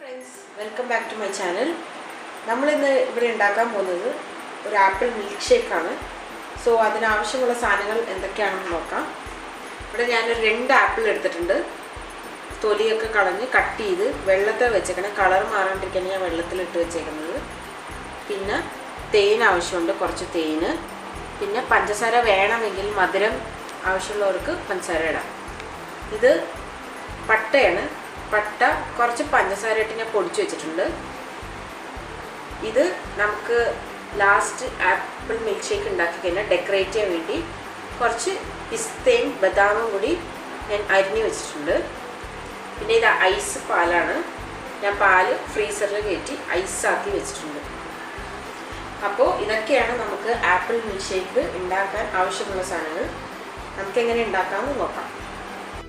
friends, welcome back to my channel. നമ്മൾ ഇന്ന് ഇവിടെ ഉണ്ടാക്കാൻ പോകുന്നത് ഒരു ആപ്പിൾ മിൽക്ക് ഷേക്ക് ആണ്. സോ അതിന് ആവശ്യമുള്ള സാധനങ്ങൾ എന്തൊക്കെയാണെന്ന് നോക്കാം. ഇവിടെ ഞാൻ രണ്ട് ആപ്പിൾ എടുത്തിട്ടുണ്ട്. തൊലിയൊക്കെ കളഞ്ഞ് കട്ട് ചെയ്ത് വെള്ളത്തിൽ വെച്ചേക്കണം. കളർ മാറാണ്ടിരിക്കാൻ ഞാൻ വെള്ളത്തിൽ ഇട്ട് വെച്ചേക്കുന്നത്. പിന്നെ തേൻ ആവശ്യമുണ്ട്, കുറച്ച് തേന്. പിന്നെ പഞ്ചസാര വേണമെങ്കിൽ മധുരം ആവശ്യമുള്ളവർക്ക് പഞ്ചസാര ഇടാം. ഇത് പട്ടയാണ്. പട്ട കുറച്ച് പഞ്ചസാര ഇട്ട് ഞാൻ പൊടിച്ചു വെച്ചിട്ടുണ്ട്. ഇത് നമുക്ക് ലാസ്റ്റ് ആപ്പിൾ മിൽക്ക് ഷേക്ക് ഉണ്ടാക്കി കഴിഞ്ഞാൽ ഡെക്കറേറ്റ് ചെയ്യാൻ വേണ്ടി കുറച്ച് പിസ്തയും ബദാമും കൂടി ഞാൻ അരിഞ്ഞു വെച്ചിട്ടുണ്ട്. പിന്നെ ഇത് ഐസ് പാലാണ്. ഞാൻ പാല് ഫ്രീസറിൽ കയറ്റി ഐസാക്കി വെച്ചിട്ടുണ്ട്. അപ്പോൾ ഇതൊക്കെയാണ് നമുക്ക് ആപ്പിൾ മിൽക്ക് ഷേക്ക് ഉണ്ടാക്കാൻ ആവശ്യമുള്ള സാധനങ്ങൾ. നമുക്ക് എങ്ങനെ ഉണ്ടാക്കാമെന്ന് നോക്കാം.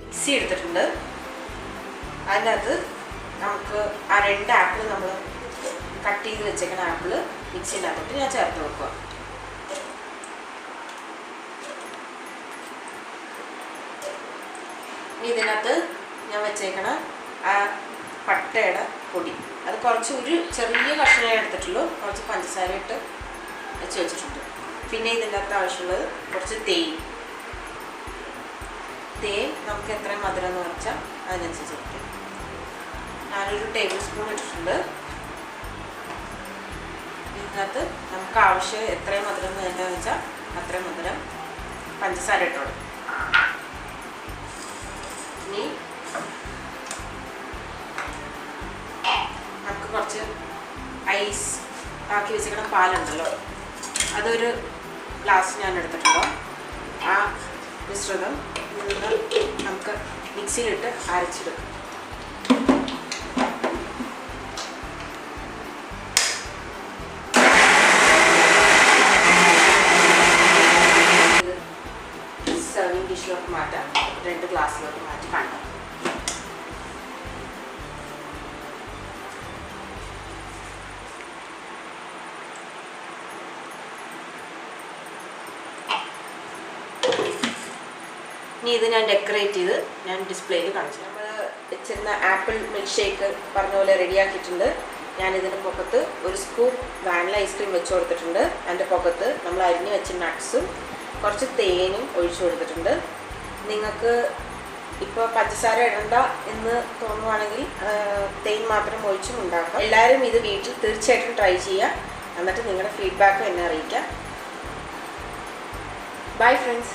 മിക്സി എടുത്തിട്ടുണ്ട്. അതിനകത്ത് നമുക്ക് ആ രണ്ട് ആപ്പിൾ നമ്മൾ കട്ട് ചെയ്ത് വെച്ചേക്കുന്ന ആപ്പിൾ മിക്സിനകത്തോട്ട് ഞാൻ ചേർത്ത് വെക്കുക. ഇതിനകത്ത് ഞാൻ വെച്ചേക്കണ ആ പട്ടയുടെ പൊടി അത് കുറച്ച് ഒരു ചെറിയ കഷ്ണമേ എടുത്തിട്ടുള്ളൂ. കുറച്ച് പഞ്ചസാര ഇട്ട് വെച്ചിട്ടുണ്ട്. പിന്നെ ഇതിൻ്റെ അകത്ത് ആവശ്യമുള്ളത് കുറച്ച് തേൻ നമുക്ക് എത്രയും മധുരം എന്ന് വെച്ചാൽ അതിനനുസരിച്ച് ഇട്ടു. ഞാനൊരു ടേബിൾ സ്പൂൺ ഇട്ടിട്ടുണ്ട്. ഇതിനകത്ത് നമുക്ക് ആവശ്യം എത്രയും മധുരം എന്താണെന്ന് വെച്ചാൽ അത്രയും മധുരം പഞ്ചസാര ഇട്ടോളൂ. ഇനി നമുക്ക് കുറച്ച് ഐസ് ആക്കി വെച്ചിരിക്കുന്ന പാലുണ്ടല്ലോ, അതൊരു ഗ്ലാസ് ഞാൻ എടുത്തിട്ടുണ്ടോ. ആ മിശ്രിതം നമുക്ക് മിക്സിയിലിട്ട് അരച്ചെടുക്കാം. സർവിങ് ഡിഷിലോട്ട് മാറ്റാം. രണ്ട് ഗ്ലാസ്സിലോട്ട് മാറ്റി കാണാം. ഇനി ഇത് ഞാൻ ഡെക്കറേറ്റ് ചെയ്ത് ഞാൻ ഡിസ്പ്ലേയിൽ കാണിച്ചു. നമ്മൾ വെച്ചിരുന്ന ആപ്പിൾ മിൽക്ക് ഷേക്ക് പറഞ്ഞ പോലെ റെഡിയാക്കിയിട്ടുണ്ട്. ഞാനിതിൻ്റെ പുറത്ത് ഒരു സ്കൂപ്പ് വാനില ഐസ്ക്രീം വെച്ച് കൊടുത്തിട്ടുണ്ട്. അതിൻ്റെ പുറത്ത് നമ്മൾ അരിഞ്ഞ് വെച്ച നട്ട്സും കുറച്ച് തേനും ഒഴിച്ചു കൊടുത്തിട്ടുണ്ട്. നിങ്ങൾക്ക് ഇപ്പോൾ പഞ്ചസാര ഇടണ്ട എന്ന് തോന്നുവാണെങ്കിൽ തേൻ മാത്രം ഒഴിച്ചും ഉണ്ടാക്കാം. എല്ലാവരും ഇത് വീട്ടിൽ തീർച്ചയായിട്ടും ട്രൈ ചെയ്യുക. എന്നിട്ട് നിങ്ങളുടെ ഫീഡ്ബാക്ക് എന്നെ അറിയിക്കാം. Bye friends.